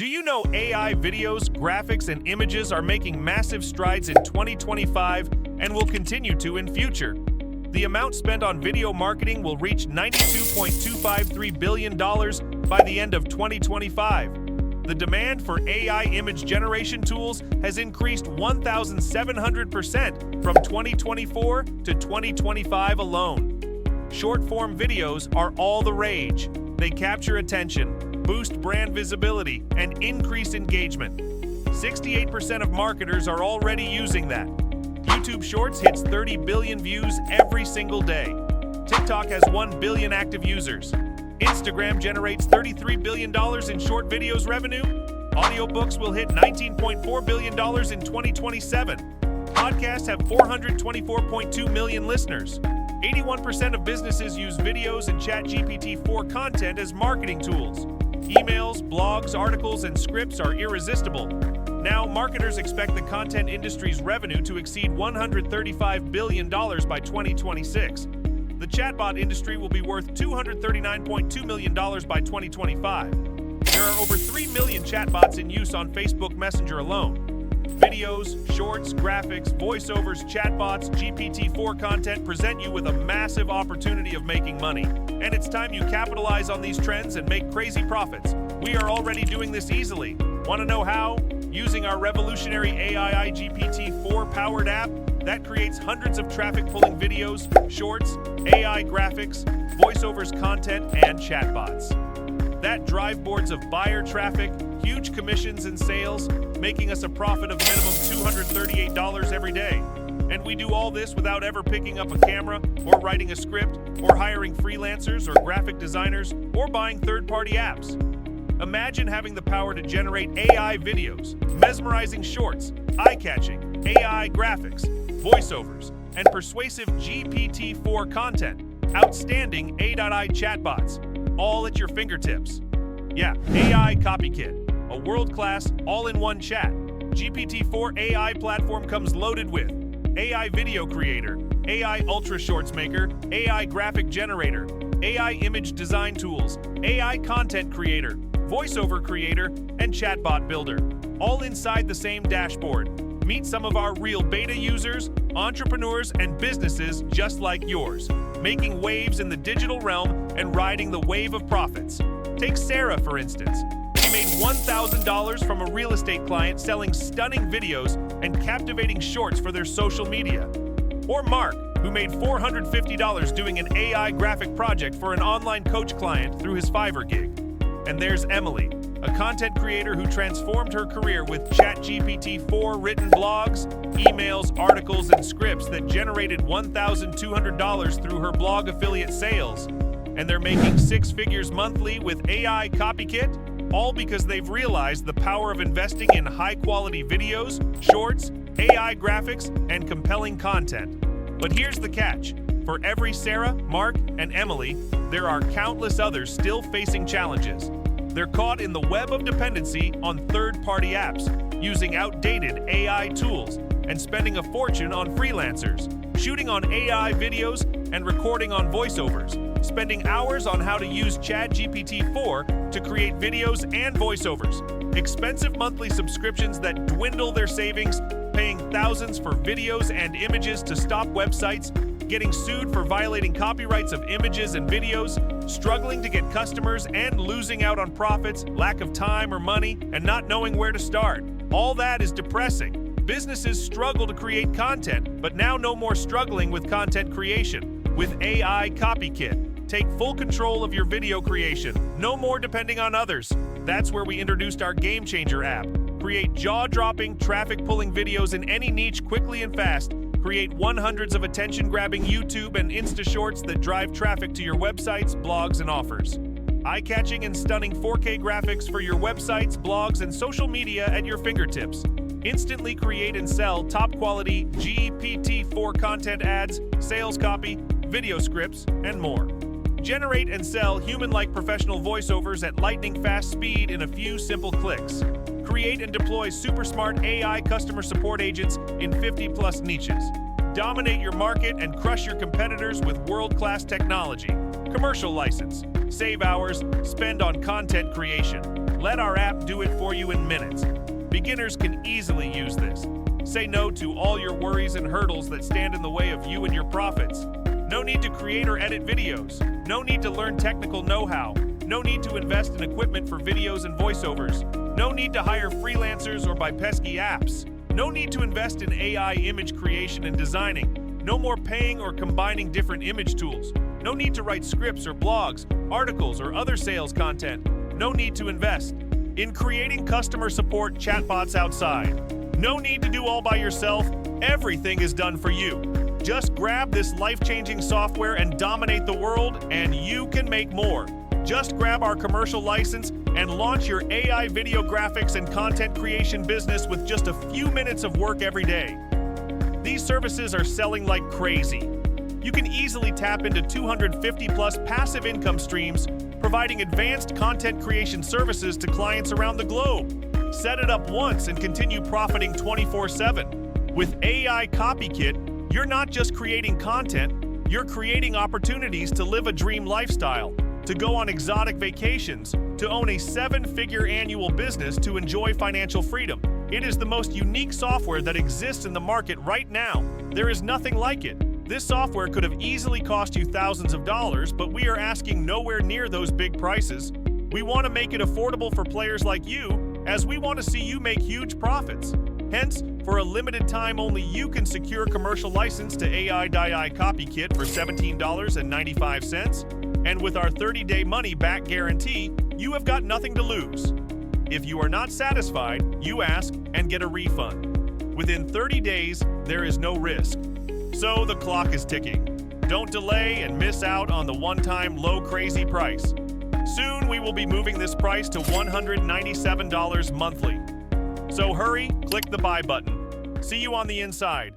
Do you know AI videos, graphics, and images are making massive strides in 2025 and will continue to in future? The amount spent on video marketing will reach $92.253 billion by the end of 2025. The demand for AI image generation tools has increased 1,700% from 2024 to 2025 alone. Short-form videos are all the rage. They capture attention, boost brand visibility, and increase engagement. 68% of marketers are already using that. YouTube Shorts hits 30 billion views every single day. TikTok has 1 billion active users. Instagram generates $33 billion in short videos revenue. Audiobooks will hit $19.4 billion in 2027. Podcasts have 424.2 million listeners. 81% of businesses use videos and ChatGPT-4 content as marketing tools. Emails, blogs, articles, and scripts are irresistible. Now, marketers expect the content industry's revenue to exceed $135 billion by 2026. The chatbot industry will be worth $239.2 million by 2025. There are over 3 million chatbots in use on Facebook Messenger alone. Videos, shorts, graphics, voiceovers, chatbots, GPT-4 content present you with a massive opportunity of making money. And it's time you capitalize on these trends and make crazy profits. We are already doing this easily. Want to know how? Using our revolutionary AI GPT-4 powered app that creates hundreds of traffic-pulling videos, shorts, AI graphics, voiceovers content, and chatbots. That drive boards of buyer traffic, huge commissions and sales, making us a profit of minimum $238 every day. And we do all this without ever picking up a camera, or writing a script, or hiring freelancers or graphic designers, or buying third-party apps. Imagine having the power to generate AI videos, mesmerizing shorts, eye-catching, AI graphics, voiceovers, and persuasive GPT-4 content, outstanding AI chatbots, all at your fingertips. Yeah, AI Copykit, a world-class, all-in-one chat. GPT-4 AI platform comes loaded with AI Video Creator, AI Ultra Shorts Maker, AI Graphic Generator, AI Image Design Tools, AI Content Creator, Voiceover Creator, and Chatbot Builder, all inside the same dashboard. Meet some of our real beta users, entrepreneurs, and businesses just like yours, making waves in the digital realm and riding the wave of profits. Take Sarah, for instance. She made $1,000 from a real estate client selling stunning videos and captivating shorts for their social media. Or Mark, who made $450 doing an AI graphic project for an online coach client through his Fiverr gig. And there's Emily, a content creator who transformed her career with ChatGPT-4 written blogs, emails, articles, and scripts that generated $1,200 through her blog affiliate sales. And they're making 6 figures monthly with AI Copykit, all because they've realized the power of investing in high-quality videos, shorts, AI graphics, and compelling content. But here's the catch. For every Sarah, Mark, and Emily, there are countless others still facing challenges. They're caught in the web of dependency on third-party apps, using outdated AI tools, and spending a fortune on freelancers, shooting on AI videos and recording on voiceovers, spending hours on how to use ChatGPT-4 to create videos and voiceovers, expensive monthly subscriptions that dwindle their savings, paying thousands for videos and images to stop websites, getting sued for violating copyrights of images and videos, struggling to get customers and losing out on profits, lack of time or money, and not knowing where to start. All that is depressing. Businesses struggle to create content, but now no more struggling with content creation. With AI Copykit, take full control of your video creation. No more depending on others. That's where we introduced our Game Changer app. Create jaw-dropping, traffic-pulling videos in any niche quickly and fast. Create 100s of attention-grabbing YouTube and Insta Shorts that drive traffic to your websites, blogs, and offers. Eye-catching and stunning 4K graphics for your websites, blogs, and social media at your fingertips. Instantly create and sell top-quality GPT-4 content ads, sales copy, video scripts, and more. Generate and sell human-like professional voiceovers at lightning-fast speed in a few simple clicks. Create and deploy super smart AI customer support agents in 50+ niches. Dominate your market and crush your competitors with world-class technology. Commercial license. Save hours, spend on content creation. Let our app do it for you in minutes. Beginners can easily use this. Say no to all your worries and hurdles that stand in the way of you and your profits. No need to create or edit videos. No need to learn technical know-how. No need to invest in equipment for videos and voiceovers. No need to hire freelancers or buy pesky apps. No need to invest in AI image creation and designing. No more paying or combining different image tools. No need to write scripts or blogs, articles, or other sales content. No need to invest in creating customer support chatbots outside. No need to do all by yourself. Everything is done for you. Just grab this life-changing software and dominate the world, and you can make more. Just grab our commercial license and launch your AI video graphics and content creation business with just a few minutes of work every day. These services are selling like crazy. You can easily tap into 250-plus passive income streams, providing advanced content creation services to clients around the globe. Set it up once and continue profiting 24/7. With AI CopyKit, you're not just creating content, you're creating opportunities to live a dream lifestyle, to go on exotic vacations, to own a 7-figure annual business, to enjoy financial freedom. It is the most unique software that exists in the market right now. There is nothing like it. This software could have easily cost you thousands of dollars, but we are asking nowhere near those big prices. We want to make it affordable for players like you, as we want to see you make huge profits. Hence, for a limited time, only you can secure commercial license to AI CopyKit for $17.95. And with our 30-day money-back guarantee, you have got nothing to lose. If you are not satisfied, you ask and get a refund. Within 30 days, there is no risk. So the clock is ticking. Don't delay and miss out on the one-time low crazy price. Soon we will be moving this price to $197 monthly. So hurry, click the buy button. See you on the inside.